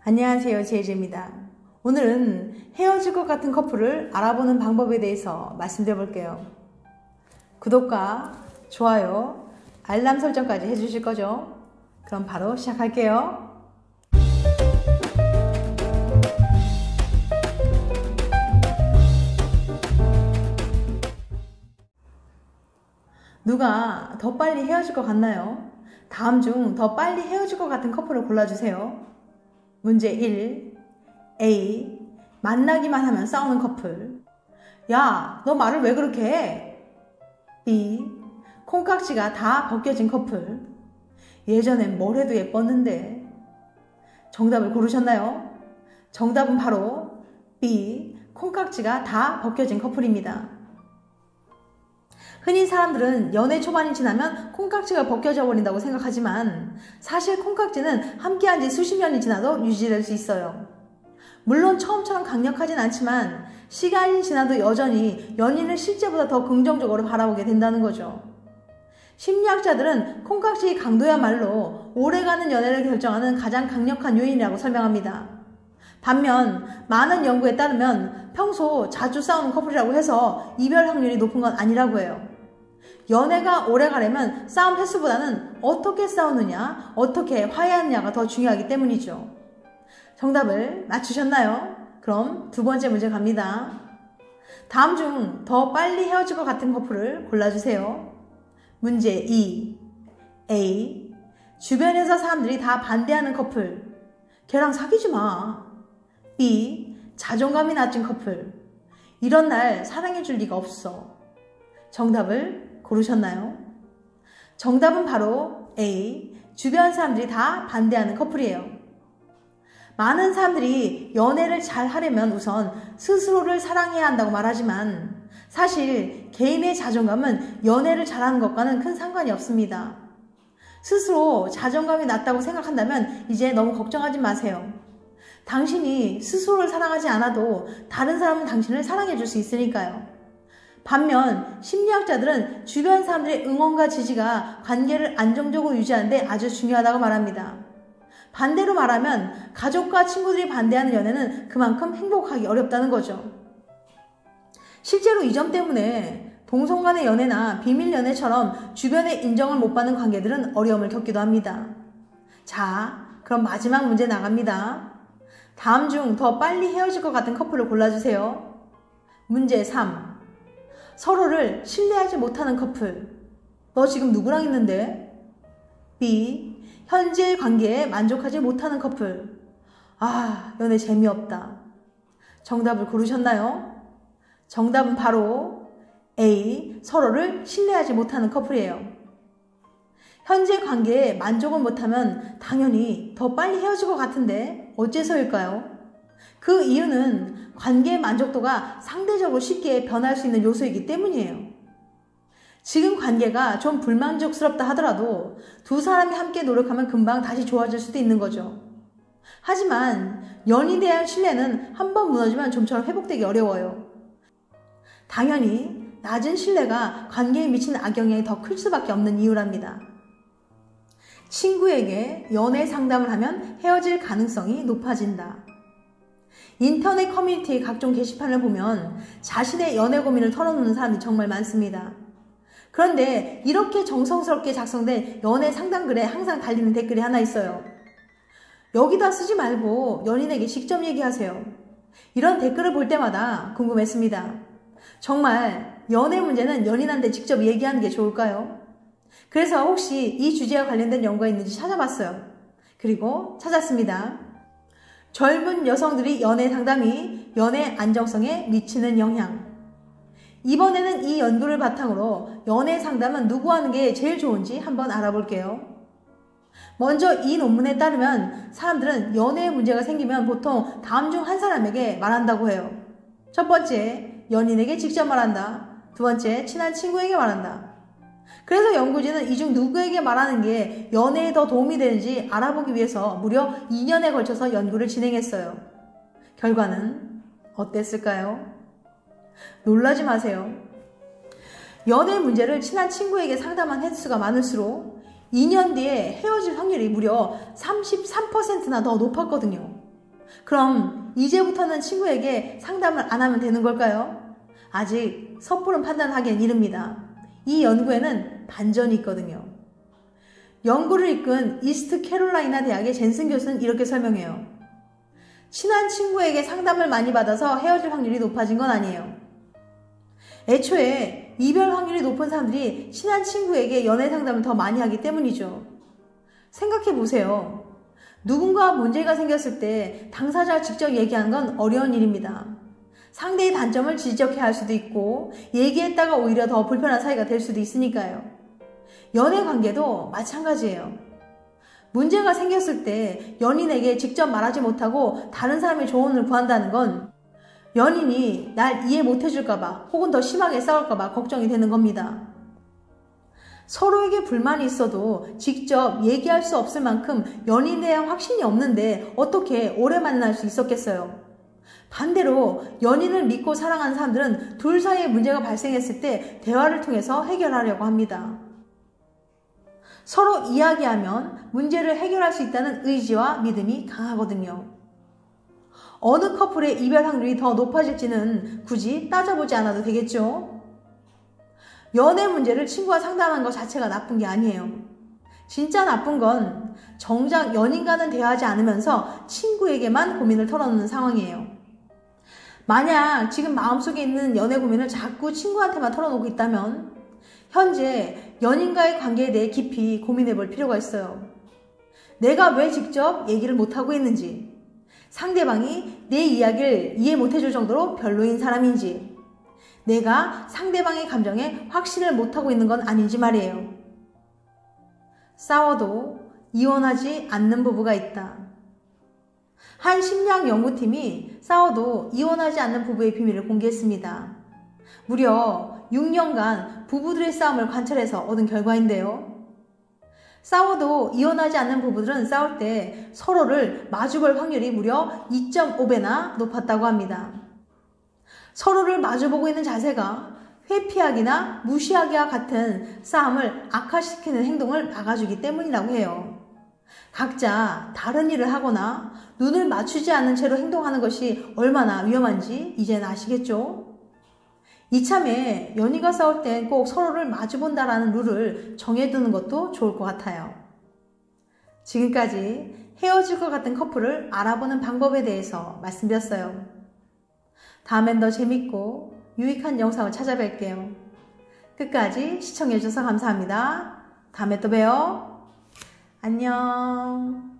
안녕하세요, 제이제입니다. 오늘은 헤어질 것 같은 커플을 알아보는 방법에 대해서 말씀드려 볼게요. 구독과 좋아요, 알람 설정까지 해주실 거죠? 그럼 바로 시작할게요. 누가 더 빨리 헤어질 것 같나요? 다음 중 더 빨리 헤어질 것 같은 커플을 골라주세요. 문제 1. A. 만나기만 하면 싸우는 커플. 야, 너 말을 왜 그렇게 해? B. 콩깍지가 다 벗겨진 커플. 예전엔 뭘 해도 예뻤는데. 정답을 고르셨나요? 정답은 바로 B. 콩깍지가 다 벗겨진 커플입니다. 흔히 사람들은 연애 초반이 지나면 콩깍지가 벗겨져 버린다고 생각하지만 사실 콩깍지는 함께한 지 수십 년이 지나도 유지될 수 있어요. 물론 처음처럼 강력하진 않지만 시간이 지나도 여전히 연인을 실제보다 더 긍정적으로 바라보게 된다는 거죠. 심리학자들은 콩깍지의 강도야말로 오래가는 연애를 결정하는 가장 강력한 요인이라고 설명합니다. 반면 많은 연구에 따르면 평소 자주 싸우는 커플이라고 해서 이별 확률이 높은 건 아니라고 해요. 연애가 오래 가려면 싸움 횟수보다는 어떻게 싸우느냐, 어떻게 화해하느냐가 더 중요하기 때문이죠. 정답을 맞추셨나요? 그럼 두 번째 문제 갑니다. 다음 중 더 빨리 헤어질 것 같은 커플을 골라주세요. 문제 2. A. 주변에서 사람들이 다 반대하는 커플. 걔랑 사귀지 마. B. 자존감이 낮은 커플. 이런 날 사랑해줄 리가 없어. 정답을 고르셨나요? 정답은 바로 A. 주변 사람들이 다 반대하는 커플이에요. 많은 사람들이 연애를 잘 하려면 우선 스스로를 사랑해야 한다고 말하지만 사실 개인의 자존감은 연애를 잘하는 것과는 큰 상관이 없습니다. 스스로 자존감이 낮다고 생각한다면 이제 너무 걱정하지 마세요. 당신이 스스로를 사랑하지 않아도 다른 사람은 당신을 사랑해 줄 수 있으니까요. 반면 심리학자들은 주변 사람들의 응원과 지지가 관계를 안정적으로 유지하는 데 아주 중요하다고 말합니다. 반대로 말하면 가족과 친구들이 반대하는 연애는 그만큼 행복하기 어렵다는 거죠. 실제로 이 점 때문에 동성 간의 연애나 비밀 연애처럼 주변의 인정을 못 받는 관계들은 어려움을 겪기도 합니다. 자, 그럼 마지막 문제 나갑니다. 다음 중 더 빨리 헤어질 것 같은 커플을 골라주세요. 문제 3. 서로를 신뢰하지 못하는 커플. 너 지금 누구랑 있는데? B. 현재의 관계에 만족하지 못하는 커플. 아, 연애 재미없다. 정답을 고르셨나요? 정답은 바로 A. 서로를 신뢰하지 못하는 커플이에요. 현재 관계에 만족을 못하면 당연히 더 빨리 헤어질 것 같은데 어째서일까요? 그 이유는 관계의 만족도가 상대적으로 쉽게 변할 수 있는 요소이기 때문이에요. 지금 관계가 좀 불만족스럽다 하더라도 두 사람이 함께 노력하면 금방 다시 좋아질 수도 있는 거죠. 하지만 연인에 대한 신뢰는 한번 무너지면 좀처럼 회복되기 어려워요. 당연히 낮은 신뢰가 관계에 미치는 악영향이 더 클 수밖에 없는 이유랍니다. 친구에게 연애 상담을 하면 헤어질 가능성이 높아진다. 인터넷 커뮤니티의 각종 게시판을 보면 자신의 연애 고민을 털어놓는 사람이 정말 많습니다. 그런데 이렇게 정성스럽게 작성된 연애 상담글에 항상 달리는 댓글이 하나 있어요. 여기다 쓰지 말고 연인에게 직접 얘기하세요. 이런 댓글을 볼 때마다 궁금했습니다. 정말 연애 문제는 연인한테 직접 얘기하는 게 좋을까요? 그래서 혹시 이 주제와 관련된 연구가 있는지 찾아봤어요. 그리고 찾았습니다. 젊은 여성들이 연애 상담이 연애 안정성에 미치는 영향. 이번에는 이 연구를 바탕으로 연애 상담은 누구 하는 게 제일 좋은지 한번 알아볼게요. 먼저 이 논문에 따르면 사람들은 연애에 문제가 생기면 보통 다음 중 한 사람에게 말한다고 해요. 첫 번째, 연인에게 직접 말한다. 두 번째, 친한 친구에게 말한다. 그래서 연구진은 이 중 누구에게 말하는 게 연애에 더 도움이 되는지 알아보기 위해서 무려 2년에 걸쳐서 연구를 진행했어요. 결과는 어땠을까요? 놀라지 마세요. 연애 문제를 친한 친구에게 상담한 횟수가 많을수록 2년 뒤에 헤어질 확률이 무려 33%나 더 높았거든요. 그럼 이제부터는 친구에게 상담을 안 하면 되는 걸까요? 아직 섣부른 판단하기엔 이릅니다. 이 연구에는 반전이 있거든요. 연구를 이끈 이스트 캐롤라이나 대학의 젠슨 교수는 이렇게 설명해요. 친한 친구에게 상담을 많이 받아서 헤어질 확률이 높아진 건 아니에요. 애초에 이별 확률이 높은 사람들이 친한 친구에게 연애 상담을 더 많이 하기 때문이죠. 생각해 보세요. 누군가 문제가 생겼을 때 당사자가 직접 얘기하는 건 어려운 일입니다. 상대의 단점을 지적해야 할 수도 있고 얘기했다가 오히려 더 불편한 사이가 될 수도 있으니까요. 연애 관계도 마찬가지예요. 문제가 생겼을 때 연인에게 직접 말하지 못하고 다른 사람의 조언을 구한다는 건 연인이 날 이해 못 해줄까봐 혹은 더 심하게 싸울까봐 걱정이 되는 겁니다. 서로에게 불만이 있어도 직접 얘기할 수 없을 만큼 연인에 대한 확신이 없는데 어떻게 오래 만날 수 있었겠어요? 반대로 연인을 믿고 사랑하는 사람들은 둘 사이에 문제가 발생했을 때 대화를 통해서 해결하려고 합니다. 서로 이야기하면 문제를 해결할 수 있다는 의지와 믿음이 강하거든요. 어느 커플의 이별 확률이 더 높아질지는 굳이 따져보지 않아도 되겠죠? 연애 문제를 친구와 상담하는 것 자체가 나쁜 게 아니에요. 진짜 나쁜 건 정작 연인과는 대화하지 않으면서 친구에게만 고민을 털어놓는 상황이에요. 만약 지금 마음속에 있는 연애 고민을 자꾸 친구한테만 털어놓고 있다면 현재 연인과의 관계에 대해 깊이 고민해 볼 필요가 있어요. 내가 왜 직접 얘기를 못하고 있는지, 상대방이 내 이야기를 이해 못해줄 정도로 별로인 사람인지, 내가 상대방의 감정에 확신을 못하고 있는 건 아닌지 말이에요. 싸워도 이혼하지 않는 부부가 있다. 한 심리학 연구팀이 싸워도 이혼하지 않는 부부의 비밀을 공개했습니다. 무려 6년간 부부들의 싸움을 관찰해서 얻은 결과인데요. 싸워도 이혼하지 않는 부부들은 싸울 때 서로를 마주볼 확률이 무려 2.5배나 높았다고 합니다. 서로를 마주보고 있는 자세가 회피하기나 무시하기와 같은 싸움을 악화시키는 행동을 막아주기 때문이라고 해요. 각자 다른 일을 하거나 눈을 맞추지 않는 채로 행동하는 것이 얼마나 위험한지 이제는 아시겠죠? 이참에 연인과 싸울 땐 꼭 서로를 마주본다라는 룰을 정해두는 것도 좋을 것 같아요. 지금까지 헤어질 것 같은 커플을 알아보는 방법에 대해서 말씀드렸어요. 다음엔 더 재밌고 유익한 영상을 찾아뵐게요. 끝까지 시청해주셔서 감사합니다. 다음에 또 봬요. 안녕.